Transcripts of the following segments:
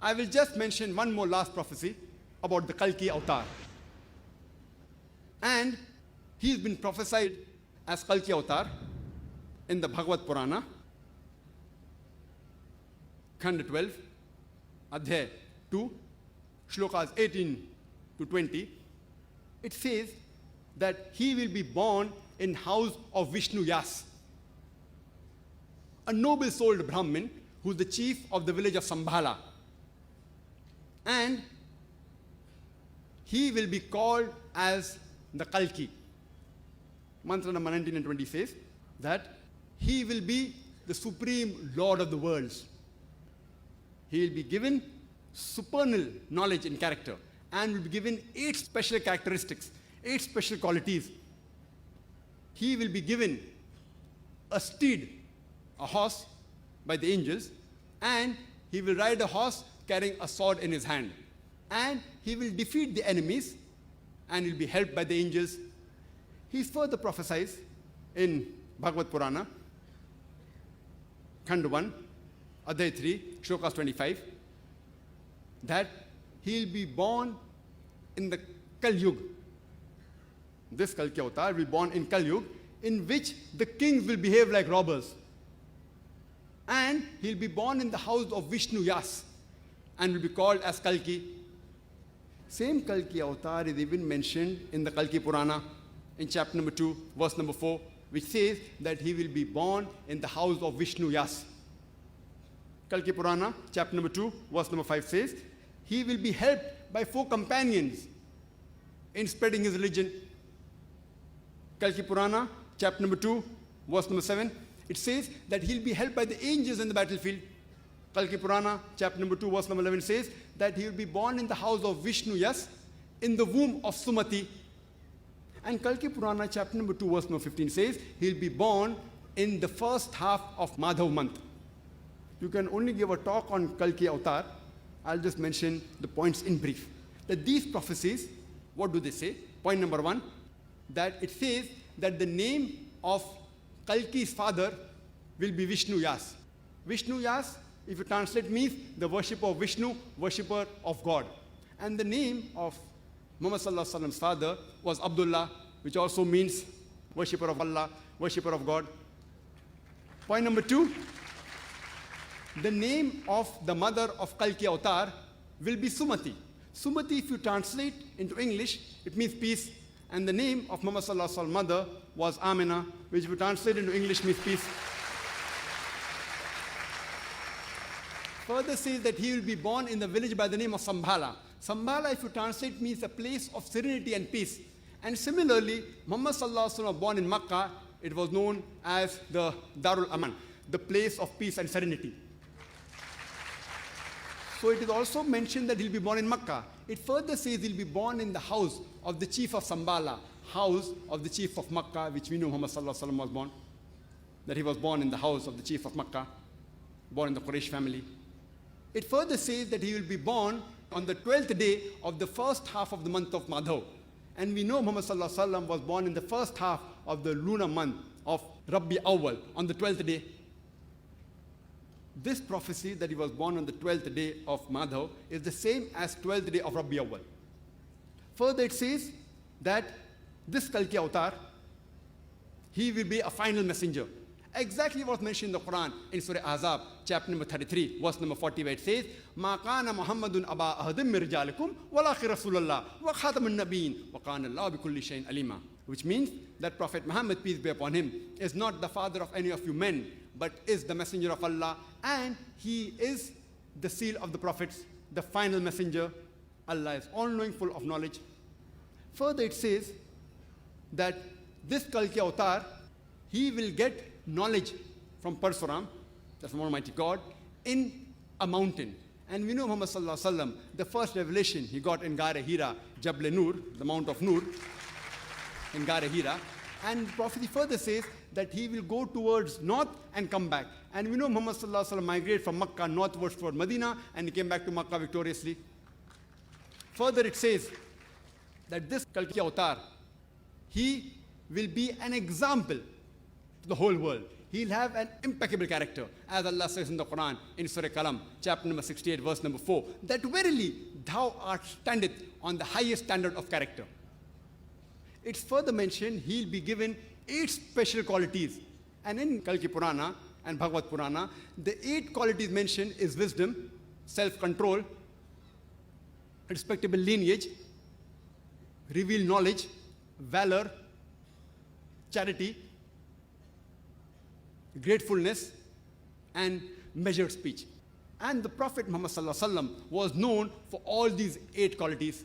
I will just mention one more last prophecy about the Kalki Avtar. And he's been prophesied as Kalki Avtar in the Bhagavad Purana, Khand 12, Adhyay 2, Shlokas 18 to 20. It says that he will be born in house of Vishnu Yas, a noble-souled Brahmin who is the chief of the village of Sambhala. And he will be called as the Kalki. Mantra number 19 and 20 says that he will be the supreme lord of the worlds. He will be given supernal knowledge and character and will be given 8 special characteristics, 8 special qualities. He will be given a steed, a horse, by the angels, and he will ride a horse carrying a sword in his hand. And he will defeat the enemies and will be helped by the angels. He is further prophesied in Bhagavad Purana, Khand 1, Adhyay 3, Shlokas 25, that he will be born in the Kalyug. This Kalki Avtar will be born in Kalyug, in which the kings will behave like robbers. And he'll be born in the house of Vishnu Yas and will be called as Kalki. Same Kalki Avtar is even mentioned in the Kalki Purana in chapter number 2, verse number 4, which says that he will be born in the house of Vishnu Yas. Kalki Purana, chapter number 2, verse number 5 says, he will be helped by 4 companions in spreading his religion. Kalki Purana, chapter number 2, verse number 7, it says that he'll be helped by the angels in the battlefield. Kalki Purana, chapter number 2, verse number 11 says that he will be born in the house of Vishnu Yas, in the womb of Sumati. And Kalki Purana, chapter number 2, verse number 15 says he'll be born in the first half of Madhav month. You can only give a talk on Kalki Avtar. I'll just mention the points in brief. That these prophecies, what do they say? Point number 1, that it says that the name of Kalki's father will be Vishnu Yas. Vishnu Yas, if you translate, means the worshipper of Vishnu, worshipper of God. And the name of Muhammad Sallallahu Alaihi Wasallam's father was Abdullah, which also means worshipper of Allah, worshipper of God. Point number 2, the name of the mother of Kalki Avtar will be Sumati. Sumati, if you translate into English, it means peace. And the name of Muhammad Sallallahu Alaihi Wasallam's mother was Amina, which if you translate into English means peace. Further says that he will be born in the village by the name of Sambhala. Sambhala, if you translate, means a place of serenity and peace. And similarly, Muhammad Sallallahu Alaihi Wasallam was born in Makkah. It was known as the Darul Aman, the place of peace and serenity. So it is also mentioned that he'll be born in Makkah. It further says he'll be born in the house of the chief of Sambhala, house of the chief of Makkah, which we know Muhammad Sallallahu Alaihi Wasallam was born. That he was born in the house of the chief of Makkah, born in the Quraysh family. It further says that he will be born on the 12th day of the first half of the month of Madhav. And we know Muhammad Sallallahu Alaihi Wasallam was born in the first half of the lunar month of Rabbi Awwal, on the 12th day. This prophecy that he was born on the 12th day of Madhav is the same as 12th day of Rabbi Awwal. Further it says that this Kalki Avtar, he will be a final messenger. Exactly what's mentioned in the Quran in Surah Ahzab, chapter number 33, verse number 40, where it says, مَا كَانَ مُحَمَّدٌ أَبَا أَحَدٍ مِّن رِجَالِكُمْ وَلَٰكِنَّ رَسُولَ اللَّهِ وَخَاتَمَ النَّبِيِّينَ وَكَانَ اللَّهُ بِكُلِّ شَيْءٍ عَلِيمًا. Which means that Prophet Muhammad, peace be upon him, is not the father of any of you men, but is the messenger of Allah, and he is the seal of the prophets, the final messenger. Allah is all-knowing, full of knowledge. Further it says that this Kalki Avtar, he will get knowledge from Parsuram, that's from Almighty God, in a mountain. And we know Muhammad Sallallahu Alaihi Wasallam, the first revelation he got in Gare Hira, Jabal Nur, the Mount of Nur, in Gare Hira. And prophecy further says that he will go towards north and come back. And we know Muhammad Sallallahu Alaihi Wasallam migrated from Makkah northwards toward Medina, and he came back to Makkah victoriously. Further it says that this Kalki Avtar, he will be an example to the whole world. he'll have an impeccable character. As Allah says in the Quran, in Surah Qalam, chapter number 68, verse number 4, that verily thou art standeth on the highest standard of character. It's further mentioned he'll be given 8 special qualities. And in Kalki Purana and Bhagavad Purana, the 8 qualities mentioned is wisdom, self-control, respectable lineage, revealed knowledge, valor, charity, gratefulness, and measured speech. And the Prophet Muhammad was known for all these 8 qualities.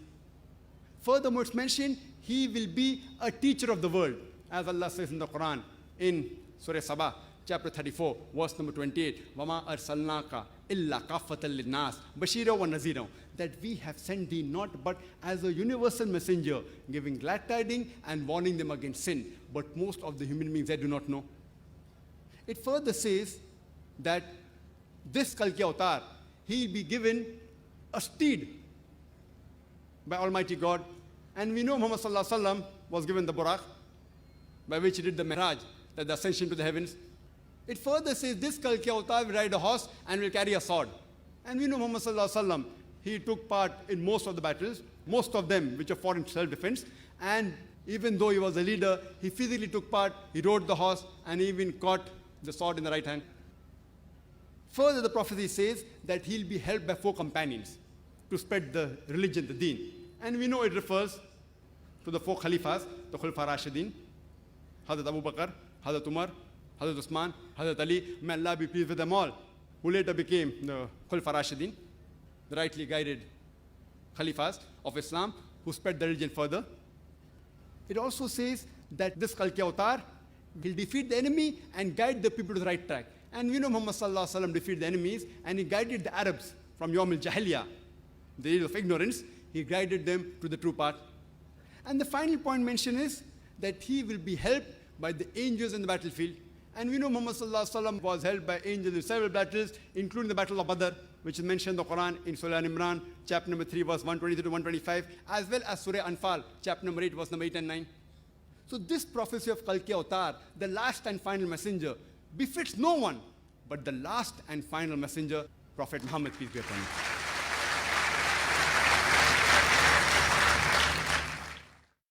Furthermore, it's mentioned he will be a teacher of the world, as Allah says in the Quran, in Surah Sabah, chapter 34, verse number 28, وَمَا أَرْسَلْنَاكَ إِلَّا كَافَّةً لِلنَّاسِ بَشِيرًا وَنَذِيرًا, that we have sent thee not but as a universal messenger, giving glad tidings and warning them against sin. But most of the human beings, they do not know. It further says that this Kalki Avtar, he will be given a steed by Almighty God. And we know Muhammad was given the Buraq, by which he did the Mi'raj, that the ascension to the heavens. It further says this Kalki Avtar will ride a horse and will carry a sword. And we know Muhammad he took part in most of the battles, most of them which are for self-defense. And even though he was a leader, he physically took part, he rode the horse, and he even caught the sword in the right hand. Further, the prophecy says that he'll be helped by 4 companions to spread the religion, the deen. And we know it refers to the 4 Khalifas, the Khulafa Rashidin, Hazrat Abu Bakr, Hazrat Umar, Hazrat Uthman, Hazrat Ali, may Allah be pleased with them all, who later became the Khulafa Rashidin, the rightly guided Khalifas of Islam, who spread the religion further. It also says that this Kalki Avtar will defeat the enemy and guide the people to the right track. And we know Muhammad defeated the enemies, and he guided the Arabs from Yawm al-Jahiliyyah, the age of ignorance. He guided them to the true path. And the final point mentioned is that he will be helped by the angels in the battlefield. And we know Muhammad was helped by angels in several battles, including the Battle of Badr, which is mentioned in the Quran in Surah Al-Imran, chapter number 3, verse 123 to 125, as well as Surah Anfal, chapter number 8, verse number 8 and 9. So this prophecy of Kalki Avtar, the last and final messenger, befits no one but the last and final messenger, Prophet Muhammad, peace be upon him.